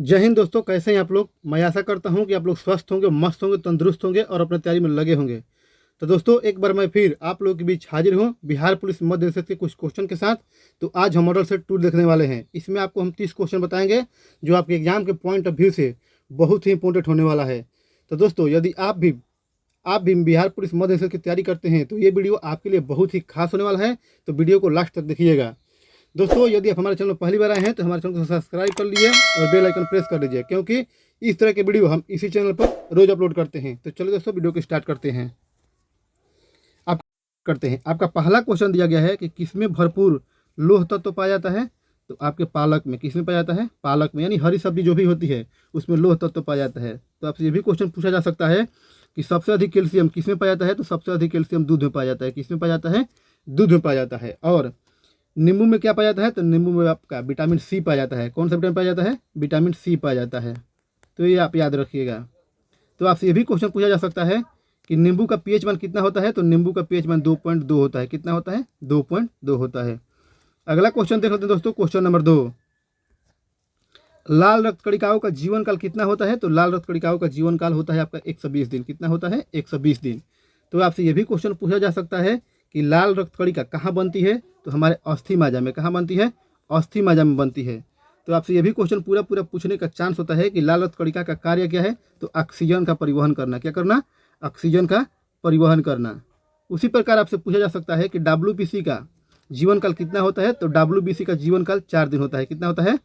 जय हिंद दोस्तों, कैसे हैं आप लोग। मैं आशा करता हूं कि आप लोग स्वस्थ होंगे, मस्त होंगे, तंदुरुस्त होंगे और अपने तैयारी में लगे होंगे। तो दोस्तों, एक बार मैं फिर आप लोगों के बीच हाजिर हूं बिहार पुलिस मध्य निषेध के कुछ क्वेश्चन के साथ। तो आज हम मॉडल सेट 2 देखने वाले हैं। इसमें आपको हम 30 क्वेश्चन बताएंगे जो आपके एग्जाम के पॉइंट ऑफ व्यू से बहुत ही इंपॉर्टेंट होने वाला है। तो दोस्तों, यदि आप भी बिहार पुलिस मध्य निषेध की तैयारी करते हैं तो ये वीडियो आपके लिए बहुत ही खास होने वाला है। तो वीडियो को लास्ट तक देखिएगा। दोस्तों, यदि आप हमारे चैनल में पहली बार आए हैं तो हमारे चैनल को सब्सक्राइब कर लीजिए और बेल आइकन प्रेस कर लीजिए, क्योंकि इस तरह के वीडियो हम इसी चैनल पर रोज अपलोड करते हैं। तो चलो दोस्तों, वीडियो को स्टार्ट करते हैं। आपका पहला क्वेश्चन दिया गया है कि किसमें भरपूर लोह तत्व पाया जाता है। तो आपके पालक में। किसमें पाया जाता है? पालक में, यानी हरी सब्जी जो भी होती है उसमें लोह तत्व पाया जाता है। तो आपसे ये भी क्वेश्चन पूछा जा सकता है कि सबसे अधिक कैल्शियम किसमें पाया जाता है। तो सबसे अधिक कैल्शियम दूध में पाया जाता है। किसमें पाया जाता है? दूध में पाया जाता है। और नींबू में क्या पाया जाता है? तो नींबू में आपका विटामिन सी पाया जाता है। कौन सा विटामिन पाया जाता है? विटामिन सी पाया जाता है। तो ये आप याद रखिएगा। तो आपसे ये भी क्वेश्चन पूछा जा सकता है कि नींबू का पीएच मान कितना होता है। तो नींबू का पीएच मान 2.2 होता है। कितना होता है? 2.2 होता है। अगला क्वेश्चन देख लेते हैं दोस्तों, क्वेश्चन नंबर 2। लाल रक्त कणिकाओं का जीवन काल कितना होता है। तो लाल रक्त कणिकाओं का जीवन काल होता है आपका 120 दिन। कितना होता है? 120 दिन। तो आपसे ये भी क्वेश्चन पूछा जा सकता है कि लाल रक्त कणिका कहाँ बनती है। तो हमारे अस्थि माजा में। कहाँ बनती है? अस्थि माजा में बनती है। तो आपसे ये भी क्वेश्चन पूरा पूछने का चांस होता है कि लाल रक्त कणिका का कार्य क्या है। तो ऑक्सीजन का परिवहन करना। क्या करना? ऑक्सीजन का परिवहन करना। उसी प्रकार आपसे पूछा जा सकता है कि WBC का जीवन काल कितना होता है। तो WBC का जीवन काल 4 दिन होता है। कितना होता है?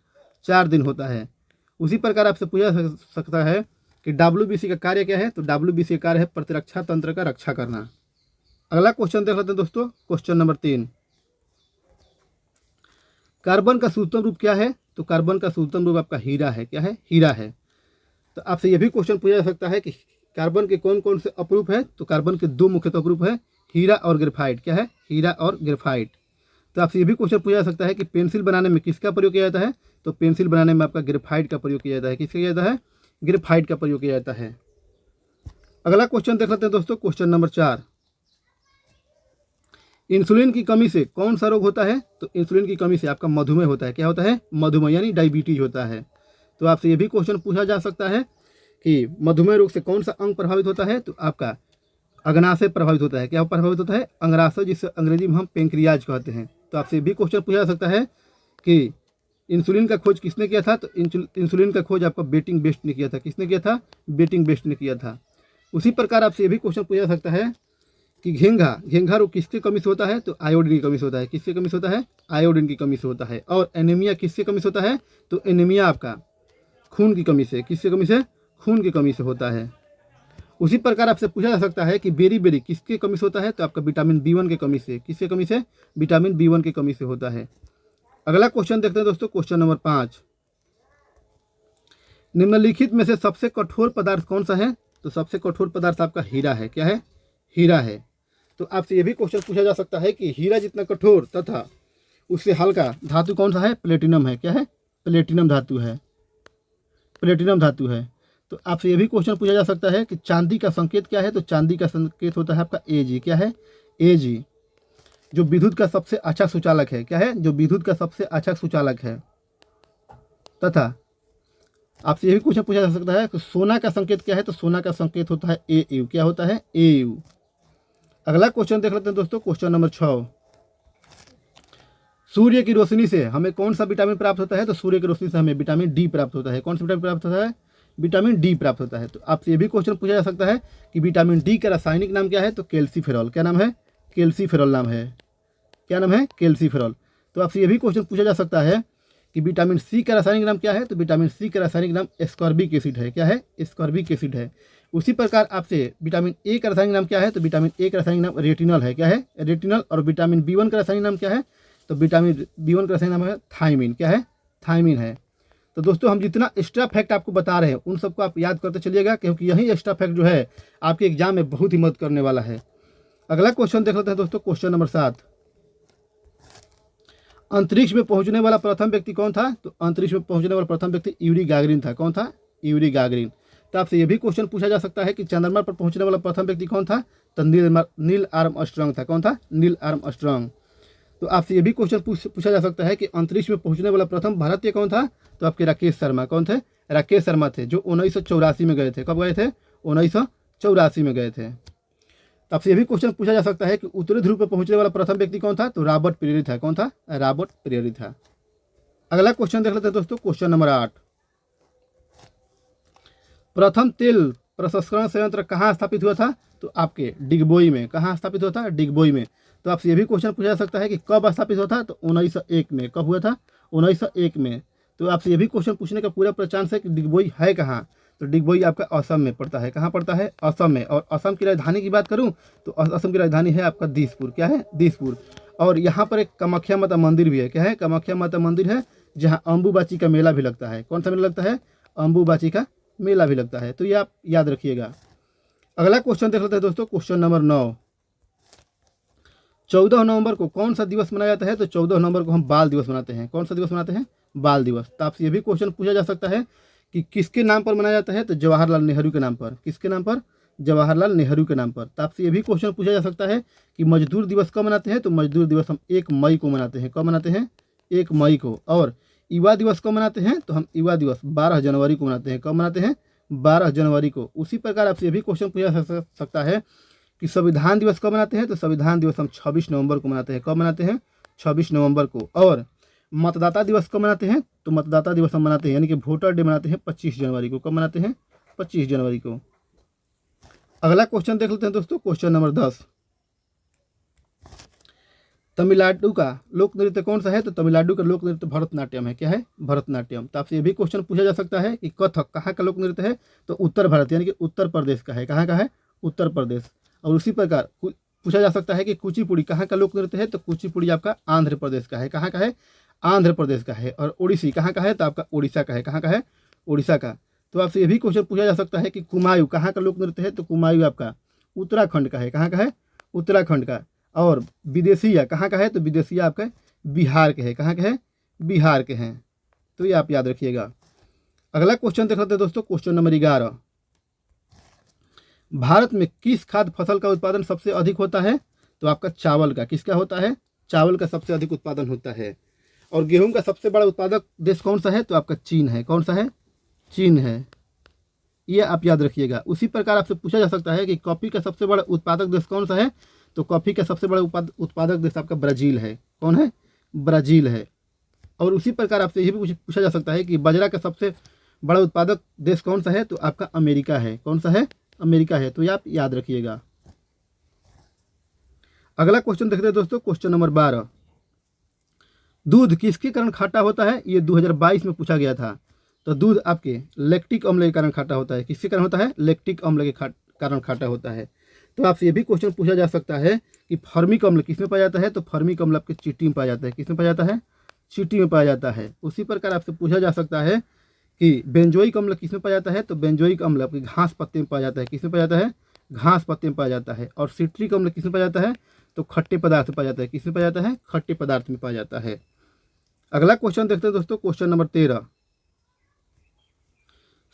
4 दिन होता है। उसी प्रकार आपसे पूछा जा सकता है कि WBC का कार्य क्या है। तो WBC का कार्य है प्रतिरक्षा तंत्र का रक्षा करना। अगला क्वेश्चन देख लेते हैं दोस्तों, क्वेश्चन नंबर 3। कार्बन का शुद्धतम रूप क्या है। तो कार्बन का शुद्धतम रूप आपका हीरा है। क्या है? हीरा है। तो आपसे यह भी क्वेश्चन पूछा जा सकता है कि कार्बन के कौन कौन से अपरूप है। तो कार्बन के 2 मुख्य अपरूप है, हीरा और ग्रेफाइट। क्या है? हीरा और ग्रेफाइट। तो आपसे ये भी क्वेश्चन पूछा जा सकता है कि पेंसिल बनाने में किसका प्रयोग किया जाता है। तो पेंसिल बनाने में आपका ग्रेफाइट का प्रयोग किया जाता है। किसका किया जाता है? ग्रेफाइट का प्रयोग किया जाता है। अगला क्वेश्चन देख लेते हैं दोस्तों, क्वेश्चन नंबर 4। इंसुलिन की कमी से कौन सा रोग होता है। तो इंसुलिन की कमी से आपका मधुमेह होता है। क्या होता है? मधुमेह, यानी डायबिटीज होता है। तो आपसे ये भी क्वेश्चन पूछा जा सकता है कि मधुमेह रोग से कौन सा अंग प्रभावित होता है। तो आपका अग्नाशय प्रभावित होता है। क्या प्रभावित होता है? अंग्राशय, जिसे अंग्रेजी में हम पेंक्रियाज कहते हैं। तो आपसे भी क्वेश्चन पूछा जा सकता है कि इंसुलिन का खोज किसने किया था। तो इंसुलिन का खोज आपका बेटिंग बेस्ट ने किया था। किसने किया था? बेटिंग बेस्ट ने किया था। उसी प्रकार आपसे ये भी क्वेश्चन पूछा जा सकता है कि घेंघा रोग किसकी कमी से होता है। तो आयोडीन की कमी से होता है। किसकी कमी से होता है? आयोडीन की कमी से होता है। और एनीमिया किसकी कमी से होता है। तो एनीमिया आपका खून की कमी से। किसकी कमी से? खून की कमी से होता है। उसी प्रकार आपसे पूछा जा सकता है कि बेरी किसकी कमी से होता है। तो आपका विटामिन B1 की कमी से। किसकी कमी से? विटामिन B1 की कमी से होता है। अगला क्वेश्चन देखते हैं दोस्तों, क्वेश्चन नंबर 5। निम्नलिखित में से सबसे कठोर पदार्थ कौन सा है। तो सबसे कठोर पदार्थ आपका हीरा है। क्या है? हीरा है। तो आपसे यह भी क्वेश्चन पूछा जा सकता है कि हीरा जितना कठोर तथा उससे हल्का धातु कौन सा है। प्लेटिनम है। क्या है? प्लेटिनम धातु है। प्लेटिनम धातु है। तो आपसे यह भी क्वेश्चन पूछा जा सकता है कि चांदी का संकेत क्या है। तो चांदी का संकेत होता है आपका Ag। क्या है? Ag, जो विद्युत का सबसे अच्छा सुचालक है। क्या है? जो विद्युत का सबसे अच्छा सुचालक है। तथा आपसे यह भी क्वेश्चन पूछा जा सकता है कि सोना का संकेत क्या है। तो सोना का संकेत होता है Au। क्या होता है? Au। अगला क्वेश्चन देख लेते हैं दोस्तों, क्वेश्चन नंबर 6। सूर्य की रोशनी से हमें कौन सा विटामिन प्राप्त होता है। तो सूर्य की रोशनी से हमें विटामिन डी प्राप्त होता है। कौन सा विटामिन प्राप्त होता है? विटामिन डी प्राप्त होता है। तो आपसे ये भी क्वेश्चन पूछा जा सकता है कि विटामिन डी का रासायनिक नाम क्या है। तो कैल्सीफेरॉल। क्या नाम है? कैल्सीफेरॉल नाम है। क्या नाम है? कैल्सीफेरॉल। तो आपसे ये भी क्वेश्चन पूछा जा सकता है कि विटामिन सी का रासायनिक नाम क्या है। तो विटामिन सी का रासायनिक नाम एस्कॉर्बिक एसिड है। क्या है? एस्कॉर्बिक एसिड है। उसी प्रकार आपसे विटामिन ए का रासायनिक नाम क्या है। तो विटामिन ए का रासायनिक नाम रेटिनल है। क्या है? रेटिनल। और विटामिन B1 का रासायनिक नाम क्या है। तो विटामिन B1 का रासायनिक नाम है थायमिन। क्या है? थायमिन है। तो दोस्तों, हम जितना एक्स्ट्रा फैक्ट आपको बता रहे हैं उन सबको आप याद करते चलिएगा, क्योंकि यही एक्स्ट्रा फैक्ट जो है आपके एग्जाम में बहुत ही मदद करने वाला है। अगला क्वेश्चन देख लेते हैं दोस्तों, क्वेश्चन नंबर 7। अंतरिक्ष में पहुंचने वाला प्रथम व्यक्ति कौन था। तो अंतरिक्ष में पहुंचने वाला प्रथम व्यक्ति यूरी गागरिन था। कौन था? Yuri Gagarin. तो आपसे यह भी क्वेश्चन पूछा जा सकता है कि चंद्रमा पर पहुंचने वाला प्रथम व्यक्ति कौन था। तो नील आर्मस्ट्रांग था। कौन था? Neil Armstrong. तो आपसे ये भी क्वेश्चन पूछा जा सकता है कि अंतरिक्ष में पहुंचने वाला प्रथम भारतीय कौन था। तो आपके राकेश शर्मा। कौन थे? राकेश शर्मा थे, जो 1984 में गए थे। कब गए थे? 1984 में गए थे। तो आपसे ये भी क्वेश्चन पूछा जा सकता है कि उत्तरी ध्रुव पर पहुंचने वाला प्रथम व्यक्ति कौन था? तो रॉबर्ट पीरेरी था। कौन था? रॉबर्ट पीरेरी था। अगला क्वेश्चन देख लेते हैं दोस्तों, क्वेश्चन नंबर 8। प्रथम तेल प्रसंस्करण संयंत्र कहाँ स्थापित हुआ था? तो आपके डिगबोई में। कहाँ स्थापित हुआ था? डिगबोई में। तो आपसे ये भी क्वेश्चन पूछा जा सकता है कि कब स्थापित हुआ था? तो 1901 में। कब हुआ था? 1901 में। तो आपसे ये भी क्वेश्चन पूछने का पूरा चांस है कि डिगबोई है कहाँ? तो डिगबोई आपका असम में पड़ता है। कहाँ पड़ता है? असम में। और असम की राजधानी की बात करूँ तो असम की राजधानी है आपका दिसपुर। क्या है? दिसपुर। और यहाँ पर एक कामाख्या माता मंदिर भी है। क्या है? कामाख्या माता मंदिर है, जहाँ अम्बुबाची का मेला भी लगता है। कौन सा मेला लगता है? अम्बुबाची का मेला भी लगता है। तो ये आप याद रखिएगा। अगला क्वेश्चन देख लेते हैं दोस्तों, क्वेश्चन नंबर 9। 14 नवंबर को कौन सा दिवस मनाया जाता है? तो 14 नवंबर को हम बाल दिवस मनाते हैं। कौन सा दिवस मनाते हैं? बाल दिवस। तो आपसे ये भी क्वेश्चन पूछा जा सकता है कि किसके नाम पर मनाया जाता है? तो जवाहरलाल नेहरू के नाम पर। किसके नाम पर? जवाहरलाल नेहरू के नाम पर। तो आपसे ये भी क्वेश्चन पूछा जा सकता है कि मजदूर दिवस कब मनाते हैं? तो मजदूर दिवस हम 1 मई को मनाते हैं। कब मनाते हैं? 1 मई को। और युवा दिवस कब मनाते हैं? तो हम युवा दिवस 12 जनवरी को मनाते हैं। कब मनाते हैं? 12 जनवरी को। उसी प्रकार आपसे ये भी क्वेश्चन पूछा जा सकता है कि संविधान दिवस कब मनाते हैं? तो संविधान दिवस हम 26 नवंबर को मनाते हैं। कब मनाते हैं? 26 नवंबर को। और मतदाता दिवस कब मनाते हैं? तो मतदाता दिवस हम मनाते हैं, यानी कि वोटर डे मनाते हैं 25 जनवरी को। कब मनाते हैं? 25 जनवरी को। अगला क्वेश्चन देख लेते हैं दोस्तों, क्वेश्चन नंबर 10। तमिलनाडु का लोक नृत्य कौन सा है? तो तमिलनाडु का लोक नृत्य भरतनाट्यम है। क्या है? भरतनाट्यम। तो आपसे ये भी क्वेश्चन पूछा जा सकता है कि कथक कहाँ का लोक नृत्य है? तो उत्तर भारत, यानी कि उत्तर प्रदेश का है। कहाँ का है? उत्तर प्रदेश। और उसी प्रकार पूछा जा सकता है कि कुचिपुड़ी कहाँ का लोक नृत्य है? तो कुचिपुड़ी आपका आंध्र प्रदेश का है। कहाँ का है? आंध्र प्रदेश का है। और ओडिसी कहाँ का है? तो आपका उड़ीसा का है। कहाँ का है? उड़ीसा का। तो आपसे ये भी क्वेश्चन पूछा जा सकता है कि कुमायूं कहाँ का लोक नृत्य है? तो कुमायूं आपका उत्तराखंड का है। कहाँ का है? उत्तराखंड का। और विदेशिया कहाँ का है? तो विदेशिया आपका बिहार के है। कहाँ के है? बिहार के हैं। तो ये आप याद रखिएगा। अगला क्वेश्चन देख लेते हैं दोस्तों, क्वेश्चन नंबर 11। भारत में किस खाद्य फसल का उत्पादन सबसे अधिक होता है? तो आपका चावल का। किसका होता है? चावल का सबसे अधिक उत्पादन होता है। और गेहूं का सबसे बड़ा उत्पादक देश कौन सा है? तो आपका चीन है। कौन सा है? चीन है। ये आप याद रखिएगा। उसी प्रकार आपसे पूछा जा सकता है कि कॉफ़ी का सबसे बड़ा उत्पादक देश कौन सा है? तो कॉफ़ी का सबसे बड़ा उत्पादक देश आपका ब्राज़ील है। कौन है? ब्राज़ील है। और उसी प्रकार आपसे यह भी पूछा जा सकता है कि बाजरा का सबसे बड़ा उत्पादक देश कौन सा है? तो आपका अमेरिका है। कौन सा है? अमेरिका है। तो ये आप याद रखिएगा। अगला क्वेश्चन देखते हैं दोस्तों, क्वेश्चन नंबर 12। दूध किसके कारण खट्टा होता है? ये 2022 में पूछा गया था। तो दूध आपके लैक्टिक अम्ल के कारण खट्टा होता है। किसके कारण होता है? लैक्टिक अम्ल के कारण खट्टा होता है। तो आपसे ये भी क्वेश्चन पूछा जा सकता है कि फॉर्मिक अम्ल किसमें पाया जाता है? तो फॉर्मिक अम्ल आपके चींटी में पाया जाता है। किसमें पाया जाता है? चींटी में पाया जाता है। उसी प्रकार आपसे पूछा जा सकता है कि बेंजोइक अम्ल किसमें पाया जाता है? तो बेंजोइक अम्ल आपके घास पत्ते में पाया जाता है। किसमें पाया जाता है? घास पत्ते में पाया जाता है। और सिट्रिक अम्ल किसमें पाया जाता है? तो खट्टे पदार्थ में पाया जाता है। किसमें पाया जाता है? खट्टे पदार्थ में पाया जाता है। अगला क्वेश्चन देखते हैं दोस्तों, क्वेश्चन नंबर 13।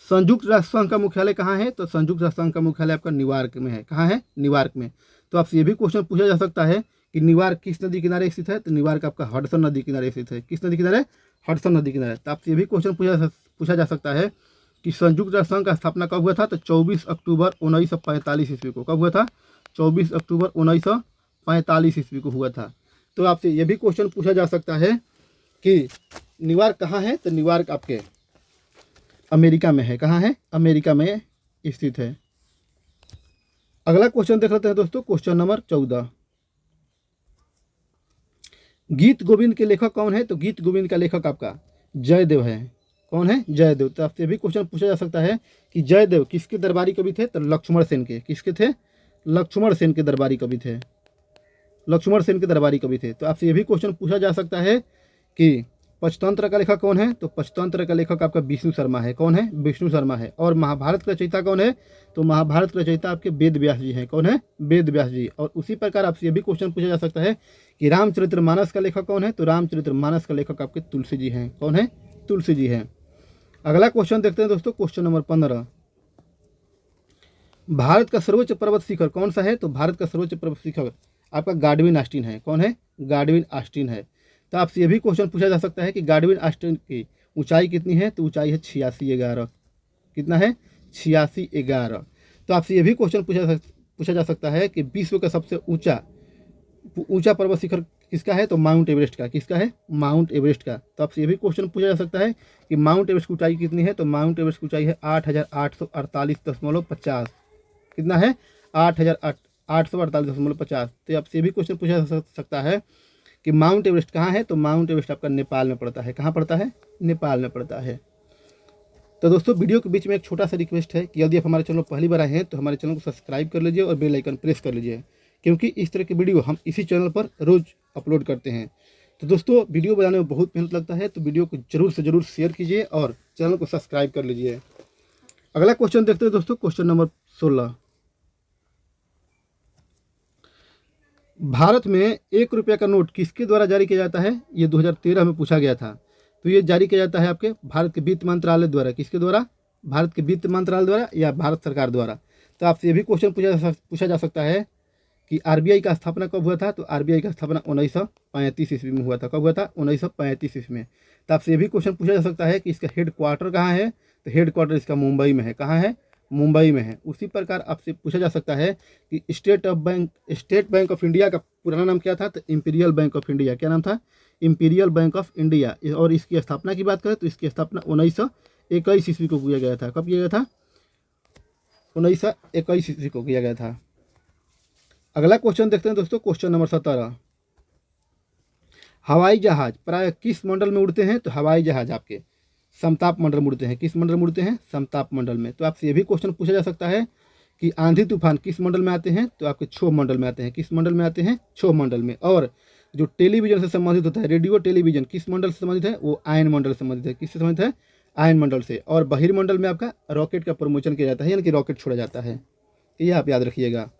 संयुक्त राष्ट्र संघ का मुख्यालय कहाँ है? तो संयुक्त राष्ट्र संघ का मुख्यालय आपका न्यूयॉर्क में है। कहाँ है? न्यूयॉर्क में। तो आपसे ये भी क्वेश्चन पूछा जा सकता है कि न्यूयॉर्क किस नदी किनारे स्थित है? तो न्यूयॉर्क आपका हडसन नदी किनारे स्थित है। किस नदी किनारे? हडसन नदी किनारे। तो आपसे ये भी क्वेश्चन पूछा जा सकता है कि संयुक्त राष्ट्र संघ का स्थापना कब हुआ था? तो 24 अक्टूबर 1945 ईस्वी को। कब हुआ था? 24 अक्टूबर 1945 ईस्वी को हुआ था। तो आपसे ये भी क्वेश्चन पूछा जा सकता है कि न्यूयॉर्क कहाँ है? तो न्यूयॉर्क आपके अमेरिका में है। कहाँ है? अमेरिका में स्थित है। अगला क्वेश्चन देख लेते हैं दोस्तों, क्वेश्चन नंबर 14। गीत गोविंद के लेखक कौन है? तो गीत गोविंद का लेखक आपका जयदेव है। कौन है? जयदेव। तो आपसे भी क्वेश्चन पूछा जा सकता है कि जयदेव किसके दरबारी कवि थे? तो लक्ष्मण सेन के। किसके थे? लक्ष्मण सेन के दरबारी कवि थे। लक्ष्मण सेन के दरबारी कवि थे। तो आपसे ये भी क्वेश्चन पूछा जा सकता है कि पंचतंत्र का लेखक कौन है? तो पंचतंत्र का लेखक आपका विष्णु शर्मा है। कौन है? विष्णु शर्मा है। और महाभारत का रचयिता कौन है? तो महाभारत का रचयिता आपके वेद व्यास जी हैं। कौन है? वेद व्यास जी। और उसी प्रकार आपसे ये भी क्वेश्चन पूछा जा सकता है कि रामचरितमानस का लेखक कौन है? तो रामचरितमानस का लेखक आपके तुलसी जी हैं। कौन है? तुलसी जी हैं। अगला क्वेश्चन देखते हैं दोस्तों, क्वेश्चन नंबर 15। भारत का सर्वोच्च पर्वत शिखर कौन सा है? तो भारत का सर्वोच्च पर्वत शिखर आपका गाडविन आस्टीन है। कौन है? गाडविन आस्टीन है। तो आपसे ये भी क्वेश्चन पूछा जा सकता है कि गाडविन आस्टीन की ऊंचाई कितनी है, तो ऊंचाई है 8611। कितना है, 8611। तो आपसे ये भी क्वेश्चन पूछा जा सकता है कि विश्व का सबसे ऊंचा ऊंचा पर्वत शिखर किसका है, तो माउंट एवरेस्ट का। किसका है, माउंट एवरेस्ट का। तो आपसे ये भी क्वेश्चन पूछा जा सकता है कि माउंट एवरेस्ट की ऊंचाई कितनी है, तो माउंट एवरेस्ट की ऊंचाई है 8848.50। कितना है, 8848.50। तो आपसे ये भी क्वेश्चन पूछा जा सकता है कि माउंट एवरेस्ट कहाँ है, तो माउंट एवरेस्ट आपका नेपाल में पड़ता है। कहाँ पड़ता है, नेपाल में पड़ता है। तो दोस्तों वीडियो के बीच में एक छोटा सा रिक्वेस्ट है कि यदि आप हमारे चैनल पर पहली बार आए हैं तो हमारे चैनल को सब्सक्राइब कर लीजिए और बेल आइकन प्रेस कर लीजिए, क्योंकि इस तरह की वीडियो हम इसी चैनल पर रोज़ अपलोड करते हैं। तो दोस्तों वीडियो बनाने में बहुत मेहनत लगता है, तो वीडियो को जरूर से जरूर शेयर कीजिए और चैनल को सब्सक्राइब कर लीजिए। अगला क्वेश्चन देखते हैं दोस्तों, क्वेश्चन नंबर 16। भारत में 1 रुपये का नोट किसके द्वारा जारी किया जाता है, ये 2013 में पूछा गया था। तो ये जारी किया जाता है आपके भारत के वित्त मंत्रालय द्वारा। किसके द्वारा, भारत के वित्त मंत्रालय द्वारा या भारत सरकार द्वारा। तो आपसे ये भी क्वेश्चन पूछा जा सकता है कि आरबीआई का स्थापना कब हुआ था, तो आरबीआई का स्थापना 1935 ईस्वी में हुआ था। कब हुआ था, 1935 ईस्वी में। तो आपसे ये भी क्वेश्चन पूछा जा सकता है कि इसका हेड क्वार्टर कहाँ है, तो हेड क्वार्टर इसका मुंबई में है। कहाँ है, मुंबई में है। उसी प्रकार आपसे पूछा जा सकता है कि स्टेट बैंक ऑफ इंडिया का पुराना नाम क्या था, तो इंपीरियल बैंक ऑफ इंडिया। क्या नाम था, इंपीरियल बैंक ऑफ इंडिया। और इसकी स्थापना की बात करें तो इसकी स्थापना 1921 ईस्वी को किया गया था। कब किया गया था, 1921 ईस्वी को किया गया था। अगला क्वेश्चन देखते हैं दोस्तों, क्वेश्चन नंबर 17। हवाई जहाज प्राय किस मंडल में उड़ते हैं, तो हवाई जहाज आपके समताप मंडल में उड़ते हैं। किस मंडल में उड़ते हैं, समताप मंडल में। तो आपसे ये भी क्वेश्चन पूछा जा सकता है कि आंधी तूफान किस मंडल में आते हैं, तो आपके क्षोभ मंडल में आते हैं। किस मंडल में आते हैं, क्षोभ मंडल में। और जो टेलीविजन से संबंधित होता है, रेडियो टेलीविजन किस मंडल से संबंधित है, वो आयन मंडल से संबंधित है। किससे संबंधित है, आयन मंडल से। और बहिर्मंडल में आपका रॉकेट का प्रमोशन किया जाता है, यानी कि रॉकेट छोड़ा जाता है। ये आप याद रखिएगा।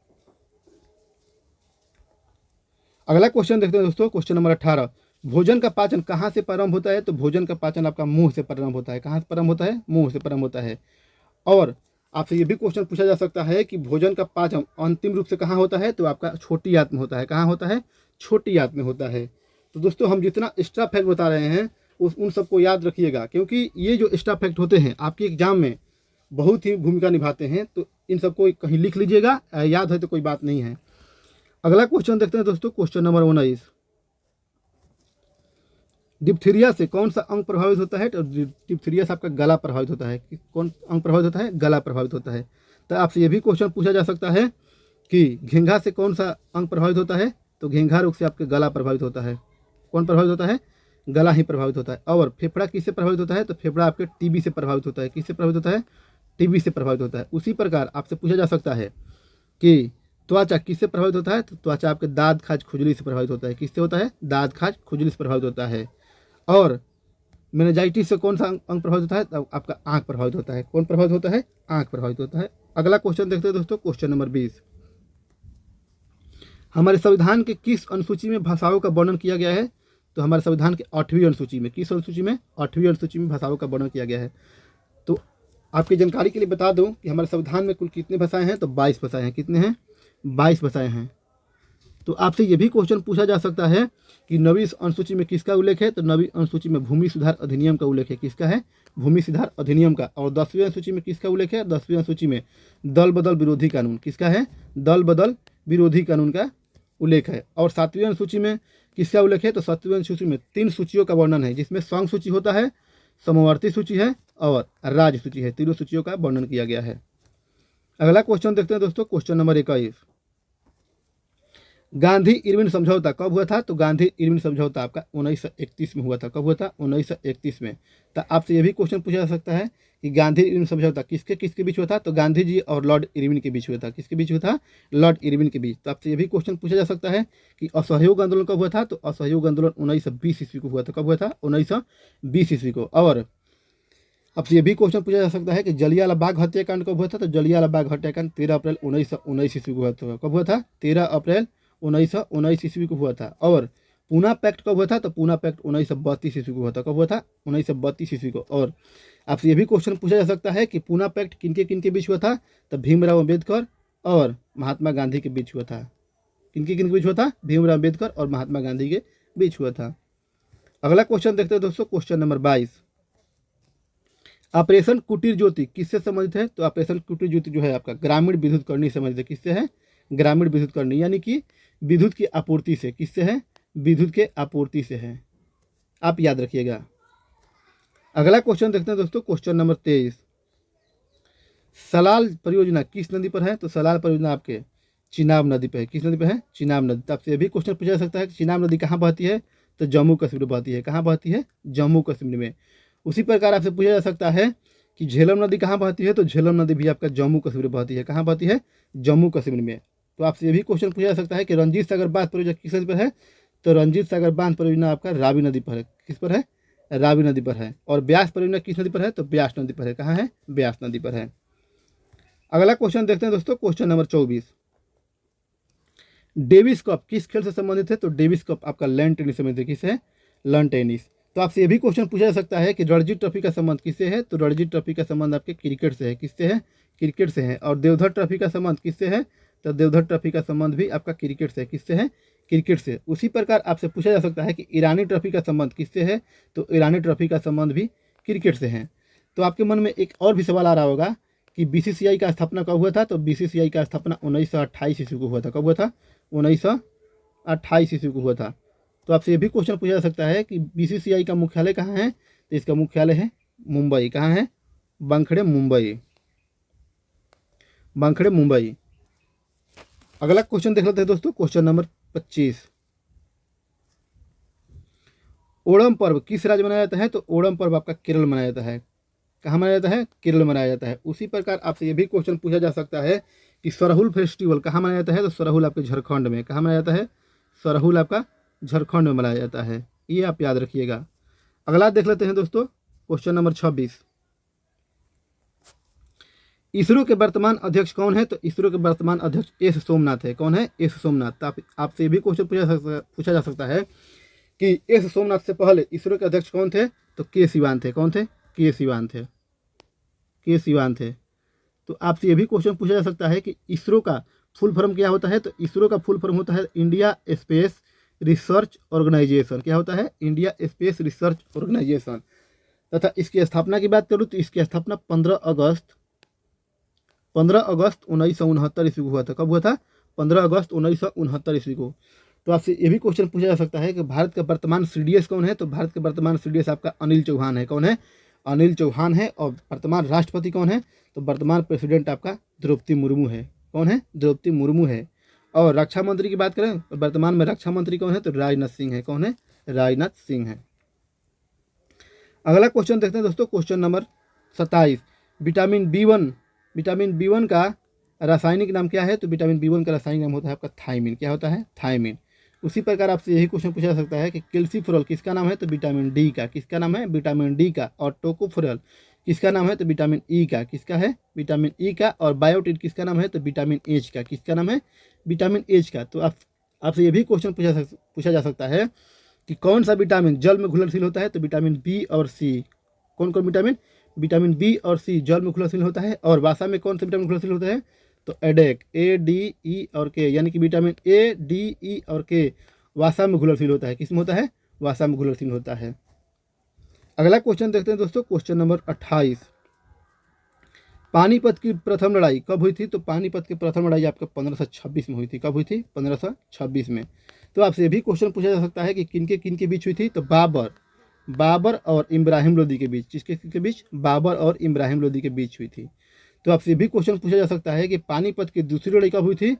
अगला क्वेश्चन देखते हैं दोस्तों, क्वेश्चन नंबर 18। भोजन का पाचन कहाँ से प्रारंभ होता है, तो भोजन का पाचन आपका मुंह से प्रारंभ होता है। कहाँ से प्रारंभ होता है, मुंह से प्रारंभ होता है। और आपसे ये भी क्वेश्चन पूछा जा सकता है कि भोजन का पाचन अंतिम रूप से कहाँ होता है, तो आपका छोटी आंत में होता है। कहाँ होता है, छोटी आंत में होता है। तो दोस्तों हम जितना एक्स्ट्रा फैक्ट बता रहे हैं उन सबको याद रखिएगा, क्योंकि ये जो एक्स्ट्रा फैक्ट होते हैं आपके एग्जाम में बहुत ही भूमिका निभाते हैं। तो इन सबको कहीं लिख लीजिएगा, याद है तो कोई बात नहीं है। अगला क्वेश्चन देखते हैं दोस्तों, क्वेश्चन नंबर 19। डिप्थीरिया से कौन सा अंग प्रभावित होता है, तो डिप्थीरिया से आपका गला प्रभावित होता है। कौन अंग प्रभावित होता है, गला प्रभावित होता है। तो आपसे ये भी क्वेश्चन पूछा जा सकता है कि घेंघा से कौन सा अंग प्रभावित होता है, तो घेंघा रोग से आपके गला प्रभावित होता है। कौन प्रभावित होता है, गला ही प्रभावित होता है। और फेफड़ा किससे प्रभावित होता है, तो फेफड़ा आपके टीबी से प्रभावित होता है। किससे प्रभावित होता है, टीबी से प्रभावित होता है। उसी प्रकार आपसे पूछा जा सकता है कि त्वचा किससे प्रभावित होता है, तो त्वचा आपके दाद खाज खुजली से प्रभावित होता है। किससे होता है, दाद खाज खुजली से प्रभावित होता है। और मेनिंजाइटिस से कौन सा अंग प्रभावित होता है, तो आपका आंख प्रभावित होता है। कौन प्रभावित होता है, आंख प्रभावित होता है। अगला क्वेश्चन देखते हैं दोस्तों, क्वेश्चन नंबर 20। हमारे संविधान के किस अनुसूची में भाषाओं का वर्णन किया गया है, तो हमारे संविधान के 8वीं अनुसूची में। किस अनुसूची में, 8वीं अनुसूची में भाषाओं का वर्णन किया गया है। तो आपकी जानकारी के लिए बता दूं कि हमारे संविधान में कुल कितने भाषाएं हैं, तो 22 भाषाएं हैं। कितने हैं, 22 भाषाएं हैं। तो आपसे ये भी क्वेश्चन पूछा जा सकता है कि 9वीं अनुसूची में किसका उल्लेख है, तो 9वीं अनुसूची में भूमि सुधार अधिनियम का उल्लेख है। किसका है, भूमि सुधार अधिनियम का। और 10वीं अनुसूची में किसका उल्लेख है, 10वीं अनुसूची में दल बदल विरोधी कानून। किसका है, दल बदल विरोधी कानून का उल्लेख है। और 7वीं अनुसूची में किसका उल्लेख है, तो 7वीं अनुसूची में 3 सूचियों का वर्णन है, जिसमें संघ सूची होता है, समवर्ती सूची है और राज्य सूची है। 3 सूचियों का वर्णन किया गया है। अगला क्वेश्चन देखते हैं दोस्तों, क्वेश्चन नंबर 21। गांधी इरविन समझौता कब हुआ था, तो गांधी इरविन समझौता आपका 1931 में हुआ था। कब हुआ था, 1931 में। तो आपसे ये भी क्वेश्चन पूछा जा सकता है कि गांधी इरविन समझौता किसके किसके बीच हुआ था, तो गांधी जी और लॉर्ड इरविन के बीच हुआ था। किसके बीच हुआ था, लॉर्ड इरविन के बीच। तो आपसे ये भी क्वेश्चन पूछा जा सकता है कि असहयोग आंदोलन कब हुआ था, तो असहयोग आंदोलन 1920 ईस्वी को हुआ था। कब हुआ था, 1920 ईस्वी को। और आपसे ये भी क्वेश्चन पूछा जा सकता है कि जलियांवाला बाग हत्याकांड कब हुआ था, तो जलियांवाला बाग हत्याकांड 13 अप्रैल 1919 ईस्वी को हुआ था। कब हुआ था, 13 अप्रैल 1919 ईस्वी को हुआ था। और पूना पैक्ट कब हुआ था, तो पूना पैक्ट 1932 ईस्वी को हुआ था। कब हुआ था, 1932 ईस्वी को। और आपसे ये भी क्वेश्चन पूछा जा सकता है कि पूना पैक्ट किनके किनके बीच हुआ था, तो भीमराव अम्बेडकर और महात्मा गांधी के बीच हुआ था। किनके किनके बीच हुआ था, भीमराव अम्बेडकर और महात्मा गांधी के बीच हुआ था। अगला क्वेश्चन देखते हैं दोस्तों, क्वेश्चन नंबर 22। ऑपरेशन कुटीर ज्योति किससे संबंधित है? तो ऑपरेशन कुटीर ज्योति जो है आपका ग्रामीण विद्युत करणी से संबंधित है। किससे है? ग्रामीण विद्युत करणी, यानी कि विद्युत की आपूर्ति से। किससे है? विद्युत के आपूर्ति से है, आप याद रखिएगा। अगला क्वेश्चन देखते हैं दोस्तों, क्वेश्चन नंबर 23। सलाल परियोजना किस नदी पर है? तो सलाल परियोजना आपके चिनाब नदी पर है। किस नदी पर है? चिनाब नदी। तो आपसे ये भी क्वेश्चन पूछा जा सकता है कि चिनाब नदी कहाँ बहती है? तो जम्मू कश्मीर में बहती है। कहाँ बहती है? जम्मू कश्मीर में। उसी प्रकार आपसे पूछा जा सकता है कि झेलम नदी कहाँ बहती है? तो झेलम नदी भी आपका जम्मू कश्मीर में बहती है। कहाँ बहती है? जम्मू कश्मीर में। तो आपसे ये भी क्वेश्चन पूछा जा सकता है कि रंजीत सागर बांध परियोजना किस नदी पर है? तो रंजीत सागर बांध परियोजना आपका रावी नदी पर है। किस पर है? रावी नदी पर है। और ब्यास परियोजना किस नदी पर है? तो ब्यास नदी पर है। कहाँ है? ब्यास नदी पर है। अगला क्वेश्चन देखते हैं दोस्तों, क्वेश्चन नंबर 24। डेविस कप किस खेल से संबंधित है? तो डेविस कप आपका लैंड टेनिस से संबंधित है। किससे है? Land tennis. तो आपसे ये भी क्वेश्चन पूछा जा सकता है कि रणजी ट्रॉफी का संबंध किससे है? तो रणजी ट्रॉफी का संबंध आपके क्रिकेट से है। किससे है? क्रिकेट से है। और देवधर ट्रॉफी का संबंध किससे है? तो देवधर ट्रॉफी का संबंध भी आपका क्रिकेट से है। किससे है? क्रिकेट से। उसी प्रकार आपसे पूछा जा सकता है कि ईरानी ट्रॉफी का संबंध किससे है? तो ईरानी ट्रॉफी का संबंध भी क्रिकेट से है। तो आपके मन में एक और भी सवाल आ रहा होगा कि बीसीसीआई का स्थापना कब हुआ था? तो बीसीसीआई का स्थापना 1928 ईस्वी को हुआ था। कब हुआ था? 1928 ईस्वी को हुआ था। तो आपसे ये भी क्वेश्चन पूछा जा सकता है कि बीसीसीआई का मुख्यालय कहाँ है? तो इसका मुख्यालय है मुंबई। कहाँ है? वानखेड़े, मुंबई। वानखेड़े, मुंबई। अगला क्वेश्चन देख लेते हैं दोस्तों, क्वेश्चन नंबर 25। ओणम पर्व किस राज्य में मनाया जाता है? तो ओणम पर्व आपका केरल मनाया जाता है। कहाँ मनाया जाता है? केरल मनाया जाता है। उसी प्रकार आपसे ये भी क्वेश्चन पूछा जा सकता है कि सरहुल फेस्टिवल कहाँ मनाया जाता है? तो सरहुल आपके झारखंड में। कहाँ मनाया जाता है? सरहुल आपका झारखंड में मनाया जाता है। ये आप याद रखिएगा। अगला देख लेते हैं दोस्तों, क्वेश्चन नंबर 26। इसरो के वर्तमान अध्यक्ष कौन है? तो इसरो के वर्तमान अध्यक्ष एस सोमनाथ है। कौन है? एस सोमनाथ। तो आपसे भी क्वेश्चन पूछा जा सकता है कि एस सोमनाथ से पहले इसरो के अध्यक्ष कौन थे? तो के सिवान थे। कौन थे? के सिवान थे। के सिवान थे। तो आपसे ये भी क्वेश्चन पूछा जा सकता है कि इसरो का फुल फॉर्म क्या होता है? तो इसरो का फुल फॉर्म होता है इंडिया स्पेस रिसर्च ऑर्गेनाइजेशन। क्या होता है? India space research organisation. तथा इसकी स्थापना की बात करूँ तो इसकी स्थापना 15 अगस्त 1969 ईस्वी को हुआ था। कब हुआ था? 15 अगस्त 1969 ईस्वी को। तो आपसे ये भी क्वेश्चन पूछा जा सकता है कि भारत का वर्तमान सीडीएस कौन है? तो भारत के वर्तमान सीडीएस आपका अनिल चौहान है। कौन है? अनिल चौहान है। और वर्तमान राष्ट्रपति कौन है? तो वर्तमान प्रेसिडेंट आपका द्रौपदी मुर्मू है। कौन है? द्रौपदी मुर्मू है। और रक्षा मंत्री की बात करें तो वर्तमान में रक्षा मंत्री कौन है? तो राजनाथ सिंह है। कौन है? राजनाथ सिंह है। अगला क्वेश्चन देखते हैं दोस्तों, question number 27। Vitamin B one का रासायनिक नाम क्या है? तो विटामिन बी1 का रासायनिक नाम होता है आपका थायमिन। क्या होता है? थायमिन। उसी प्रकार आपसे यही क्वेश्चन पूछा जा सकता है कि कैल्सीफेरॉल किसका नाम है? तो विटामिन डी का। किसका नाम है? विटामिन डी का। और टोकोफेरॉल किसका नाम है? तो विटामिन ई का। किसका है? विटामिन ई का। और बायोटिन किसका नाम है? तो विटामिन एच का। किसका नाम है? विटामिन एच का। तो आपसे ये भी क्वेश्चन पूछा जा सकता है कि कौन सा विटामिन जल में घुलनशील होता है? तो विटामिन बी और सी। कौन कौन विटामिन? विटामिन बी और सी जल में घुलनशील होता है। और वसा में कौन सा विटामिन घुलनशील होता है? तो एडेक, ए डी ई और के, यानी कि विटामिन ए डी ई और के वसा में घुलनशील होता है। किस में होता है? वसा में घुलनशील होता है। अगला क्वेश्चन देखते हैं दोस्तों, क्वेश्चन नंबर 28। पानीपत की प्रथम लड़ाई कब हुई थी? तो पानीपत की प्रथम लड़ाई आपका 1526 में हुई थी। कब हुई थी? 1526 में। तो आपसे ये भी क्वेश्चन पूछा जा सकता है कि किन के बीच हुई थी? तो बाबर और इब्राहिम लोदी के बीच। किसके बीच? बाबर और इब्राहिम लोदी के बीच हुई थी। तो आपसे भी क्वेश्चन पूछा जा सकता है कि पानीपत की दूसरी लड़ाई कब हुई थी?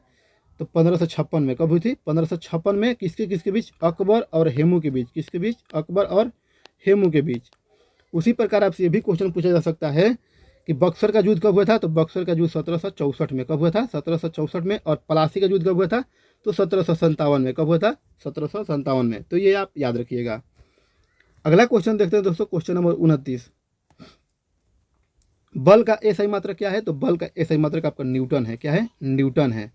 तो 1556 में। कब हुई थी? 1556 में। किसके बीच? अकबर और हेमू के बीच। किसके बीच? अकबर और हेमू के बीच। उसी प्रकार आपसे ये भी क्वेश्चन पूछा जा सकता है कि बक्सर का युद्ध कब हुआ था? तो बक्सर का युद्ध 1764 में। कब हुआ था? 1764 में। और प्लासी का युद्ध कब हुआ था? तो 1757 में। कब हुआ था? 1757 में। तो ये आप याद रखिएगा। अगला क्वेश्चन देखते हैं दोस्तों, क्वेश्चन नंबर 29। बल का एसआई मात्रक क्या है? तो बल का एसआई मात्रक आपका न्यूटन है। क्या है? न्यूटन है।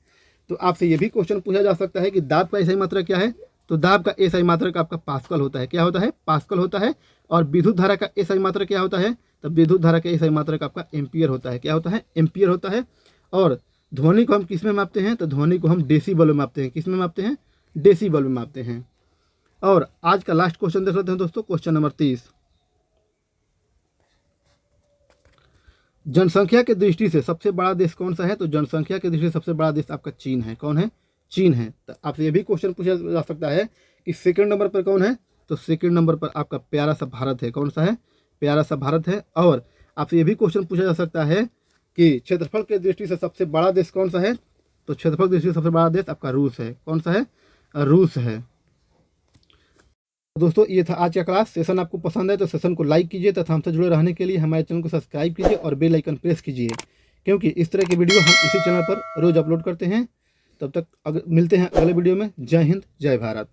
तो आपसे ये भी क्वेश्चन पूछा जा सकता है कि दाब का एसआई मात्रक क्या है? तो दाब का एसआई मात्रक आपका पास्कल होता है। क्या होता है? पास्कल होता है। और विद्युत धारा का एसआई मात्रक क्या होता है? तो विद्युत धारा का एसआई मात्रक आपका एम्पियर होता है। क्या होता है? एम्पियर होता है। और ध्वनि को हम किस में मापते हैं? तो ध्वनि को हम डेसीबल में मापते हैं। किस में मापते हैं? डेसीबल में मापते हैं। और आज का लास्ट क्वेश्चन देख लेते हैं दोस्तों, क्वेश्चन नंबर 30। जनसंख्या की दृष्टि से सबसे बड़ा देश कौन सा है? तो जनसंख्या की दृष्टि से सबसे बड़ा देश आपका चीन है। कौन है? चीन है। तो आपसे ये भी क्वेश्चन पूछा जा सकता है कि सेकंड नंबर पर कौन है? तो सेकंड नंबर पर आपका प्यारा सा भारत है। कौन सा है? प्यारा सा भारत है। और आपसे ये भी क्वेश्चन पूछा जा सकता है कि क्षेत्रफल की दृष्टि से सबसे बड़ा देश कौन सा है? तो क्षेत्रफल की दृष्टि से सबसे बड़ा देश आपका रूस है। कौन सा है? रूस है। दोस्तों ये था आज का क्लास। सेशन आपको पसंद है तो सेशन को लाइक कीजिए तथा हमसे जुड़े रहने के लिए हमारे चैनल को सब्सक्राइब कीजिए और बेल आइकन प्रेस कीजिए, क्योंकि इस तरह की वीडियो हम इसी चैनल पर रोज अपलोड करते हैं। तब तक मिलते हैं अगले वीडियो में। जय हिंद, जय भारत।